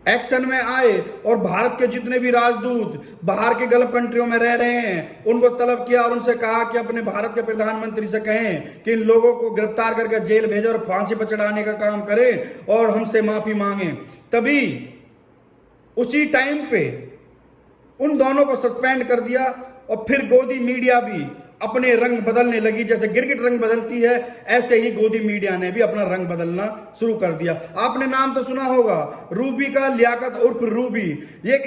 Action में आए और भारत के जितने भी राजदूत बाहर के गल्फ कंट्रियों में रह रहे हैं उनको तलब किया और उनसे कहा कि अपने भारत के प्रधानमंत्री से कहें कि इन लोगों को गिरफ्तार करके जेल भेजें और फांसी पर चढ़ाने का काम करें और हमसे माफी मांगे। तभी उसी टाइम पे उन दोनों को सस्पेंड कर दिया और फिर गोदी मीडिया भी अपने रंग बदलने लगी। जैसे गिरगिट रंग बदलती है ऐसे ही गोदी मीडिया ने भी अपना रंग बदलना शुरू कर दिया। आपने नाम तो सुना होगा, रूबी का लियाकत उर्फ रूबी। ये एक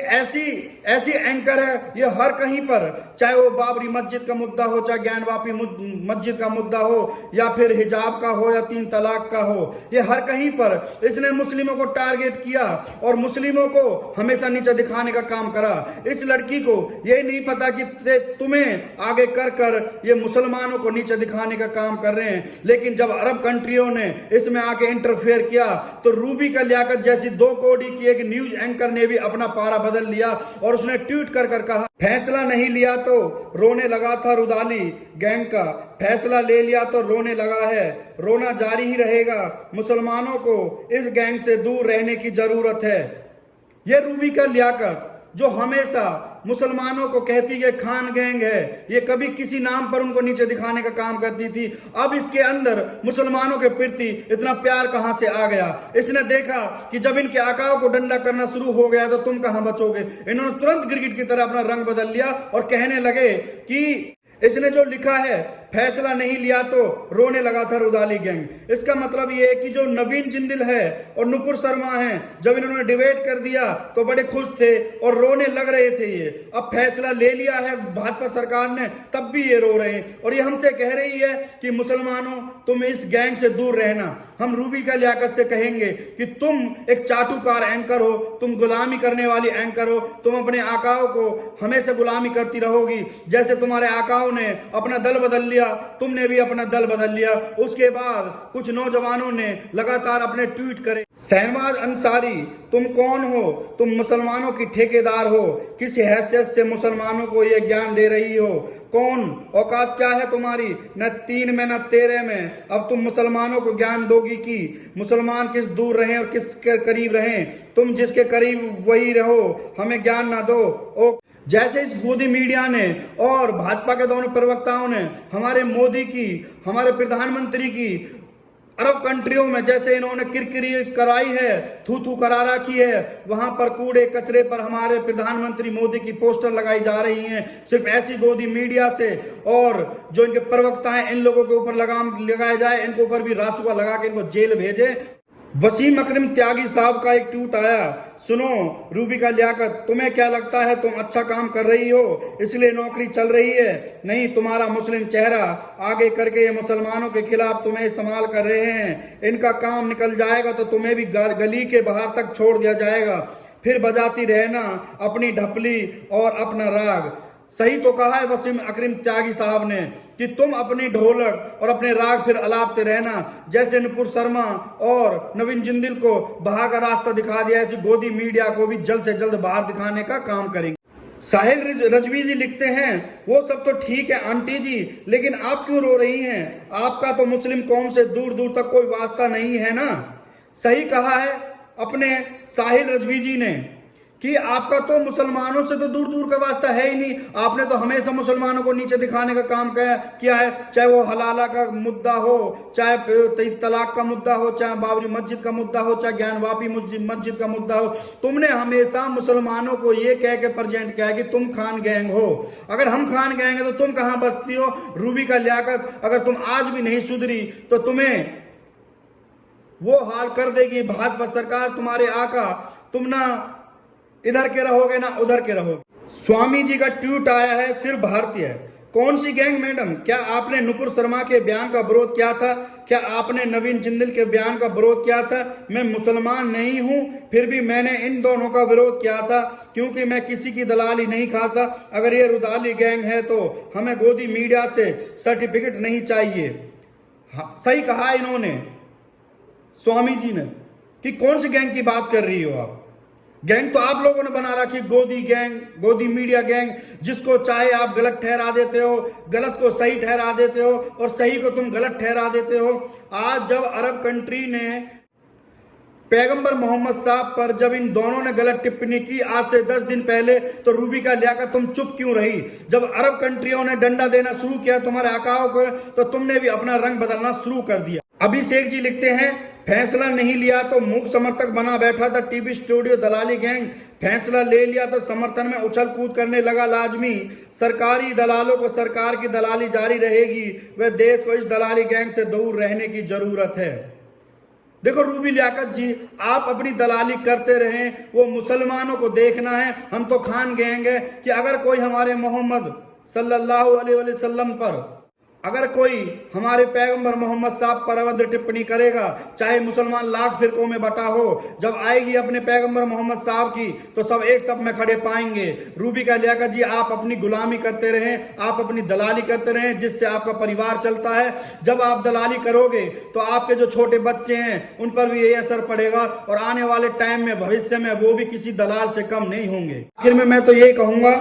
ऐसी एंकर है, ये हर कहीं पर, चाहे वो बाबरी मस्जिद का मुद्दा हो, चाहे ज्ञानवापी मस्जिद का मुद्दा हो, या फिर हिजाब का हो, या 3 तलाक का हो, ये हर कहीं पर इसने मुस्लिमों को टारगेट किया और मुस्लिमों को हमेशा नीचे दिखाने का काम करा। इस लड़की को यही नहीं पता कि तुम्हें आगे कर कर ये मुसलमानों को नीचे दिखाने का काम कर रहे हैं। लेकिन जब अरब कंट्रियों ने इसमें आके इंटरफेयर किया तो रूबी का लियाकत जैसी 2 कौड़ी की एक न्यूज एंकर ने भी अपना पारा बदल लिया और उसने ट्वीट कर कहा, फैसला नहीं लिया तो रोने लगा था रुदाली गैंग का, फैसला ले लिया तो रोने लगा है, रोना जारी ही रहेगा, मुसलमानों को इस गैंग से दूर रहने की जरूरत है। यह रूबी का लियाकत जो हमेशा मुसलमानों को कहती है खान गैंग है, ये कभी किसी नाम पर उनको नीचे दिखाने का काम करती थी। अब इसके अंदर मुसलमानों के प्रति इतना प्यार कहां से आ गया। इसने देखा कि जब इनके आकाओं को डंडा करना शुरू हो गया तो तुम कहां बचोगे। इन्होंने तुरंत गिरगिट की तरह अपना रंग बदल लिया और कहने लगे कि इसने जो लिखा है फैसला नहीं लिया तो रोने लगा था रुदाली गैंग। इसका मतलब ये है कि जो नवीन जिंदिल है और नुपुर शर्मा है, जब इन्होंने डिबेट कर दिया तो बड़े खुश थे और रोने लग रहे थे। ये अब फैसला ले लिया है भाजपा सरकार ने, तब भी ये रो रहे हैं और ये हमसे कह रही है कि मुसलमानों तुम इस गैंग से दूर रहना। हम रूबी का लियाकत से कहेंगे कि तुम एक चाटुकार एंकर हो, तुम गुलामी करने वाली एंकर हो, तुम अपने आकाओं को हमेशा गुलामी करती रहोगी। जैसे तुम्हारे आकाओं ने अपना दल बदल लिया, तुमने भी अपना दल बदल लिया। उसके बाद कुछ नौजवानों ने लगातार अपने ट्वीट करे, शहनवाज अंसारी तुम कौन हो, तुम मुसलमानों की ठेकेदार हो, किस हैसियत से मुसलमानों को यह ज्ञान दे रही हो, कौन औकात क्या है तुम्हारी, न 3 में न 13 में, अब तुम मुसलमानों को ज्ञान दोगी कि मुसलमान किस दूर रहें और किसके करीब रहें, तुम जिसके करीब वही रहो, हमें ज्ञान ना दो। ओ जैसे इस गोदी मीडिया ने और भाजपा के दोनों प्रवक्ताओं ने हमारे मोदी की, हमारे प्रधानमंत्री की अरब कंट्रियों में जैसे इन्होंने किरकिरी कराई है, थू थू करारा की है, वहां पर कूड़े कचरे पर हमारे प्रधानमंत्री मोदी की पोस्टर लगाई जा रही हैं सिर्फ ऐसी गोदी मीडिया से। और जो इनके प्रवक्ता हैं इन लोगों के ऊपर लगाम लगाया जाए, इनके ऊपर भी रासुका लगा के इनको जेल भेजे। वसीम अकरम त्यागी साहब का एक ट्वीट आया, सुनो रूबी का लियाकत तुम्हें क्या लगता है तुम अच्छा काम कर रही हो इसलिए नौकरी चल रही है, नहीं तुम्हारा मुस्लिम चेहरा आगे करके ये मुसलमानों के खिलाफ तुम्हें इस्तेमाल कर रहे हैं। इनका काम निकल जाएगा तो तुम्हें भी गली के बाहर तक छोड़ दिया जाएगा, फिर बजाती रहना अपनी ढपली और अपना राग। सही तो कहा है वसीम अकरम त्यागी साहब ने कि तुम अपनी ढोलक और अपने राग फिर अलापते रहना। जैसे नुपुर शर्मा और नवीन जिंदिल को बाहर का रास्ता दिखा दिया, ऐसी गोदी मीडिया को भी जल्द से जल्द बाहर दिखाने का काम करेंगे। साहिल रजवी जी लिखते हैं, वो सब तो ठीक है आंटी जी, लेकिन आप क्यों रो रही हैं, आपका तो मुस्लिम कौम से दूर दूर तक कोई वास्ता नहीं है ना। सही कहा है अपने साहिल रजवी जी ने कि आपका तो मुसलमानों से तो दूर दूर का वास्ता है ही नहीं। आपने तो हमेशा मुसलमानों को नीचे दिखाने का काम किया है, चाहे वो हलाला का मुद्दा हो, चाहे तलाक का मुद्दा हो, चाहे बाबरी मस्जिद का मुद्दा हो, चाहे ज्ञानवापी मस्जिद का मुद्दा हो। तुमने हमेशा मुसलमानों को ये कह के प्रेजेंट किया है कि तुम खान गैंग हो। अगर हम खान गैंग है तो तुम कहां बचती हो रूबी का लियाकत। अगर तुम आज भी नहीं सुधरी तो तुम्हें वो हाल कर देगी भाजपा सरकार, तुम्हारे आका। तुम ना इधर के रहोगे ना उधर के रहोगे। स्वामी जी का ट्वीट आया है, सिर्फ भारतीय। कौन सी गैंग मैडम, क्या आपने नुपुर शर्मा के बयान का विरोध किया था, क्या आपने नवीन जिंदिल के बयान का विरोध किया था। मैं मुसलमान नहीं हूं फिर भी मैंने इन दोनों का विरोध किया था क्योंकि मैं किसी की दलाली नहीं खाता। अगर ये रुदाली गैंग है तो हमें गोदी मीडिया से सर्टिफिकेट नहीं चाहिए। हाँ, सही कहा इन्होंने स्वामी जी ने कि कौन सी गैंग की बात कर रही हो आप। गैंग तो आप लोगों ने बना रखी, गोदी गैंग, गोदी मीडिया गैंग, जिसको चाहे आप गलत ठहरा देते हो, गलत को सही ठहरा देते हो और सही को तुम गलत ठहरा देते हो। आज जब अरब कंट्री ने पैगंबर मोहम्मद साहब पर जब इन दोनों ने गलत टिप्पणी की आज से 10 दिन पहले, तो रूबी का लियाकत तुम चुप क्यों रही? जब अरब कंट्रियों ने डंडा देना शुरू किया तुम्हारे आकाओं को, तो तुमने भी अपना रंग बदलना शुरू कर दिया। अभिषेक जी लिखते हैं, फैसला नहीं लिया तो मूक समर्थक बना बैठा था टीवी स्टूडियो दलाली गैंग, फैसला ले लिया तो समर्थन में उछल कूद करने लगा लाजमी। सरकारी दलालों को सरकार की दलाली जारी रहेगी, वह देश को इस दलाली गैंग से दूर रहने की जरूरत है। देखो रूबी लियाकत जी, आप अपनी दलाली करते रहें, वो मुसलमानों को देखना है। हम तो खान गैंग है कि अगर कोई हमारे मोहम्मद सल्लल्लाहु अलैहि वसल्लम पर, अगर कोई हमारे पैगंबर मोहम्मद साहब पर अभद्र टिप्पणी करेगा, चाहे मुसलमान लाख फिरकों में बटा हो, जब आएगी अपने पैगंबर मोहम्मद साहब की तो सब एक सब में खड़े पाएंगे। रूबी का लियाकत जी, आप अपनी गुलामी करते रहें, आप अपनी दलाली करते रहें, जिससे आपका परिवार चलता है। जब आप दलाली करोगे तो आपके जो छोटे बच्चे हैं उन पर भी यही असर पड़ेगा, और आने वाले टाइम में भविष्य में वो भी किसी दलाल से कम नहीं होंगे। आखिर में मैं तो यही कहूंगा,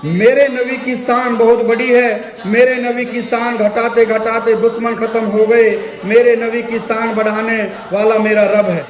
मेरे नबी की शान बहुत बड़ी है, मेरे नबी की शान घटाते घटाते दुश्मन खत्म हो गए, मेरे नबी की शान बढ़ाने वाला मेरा रब है।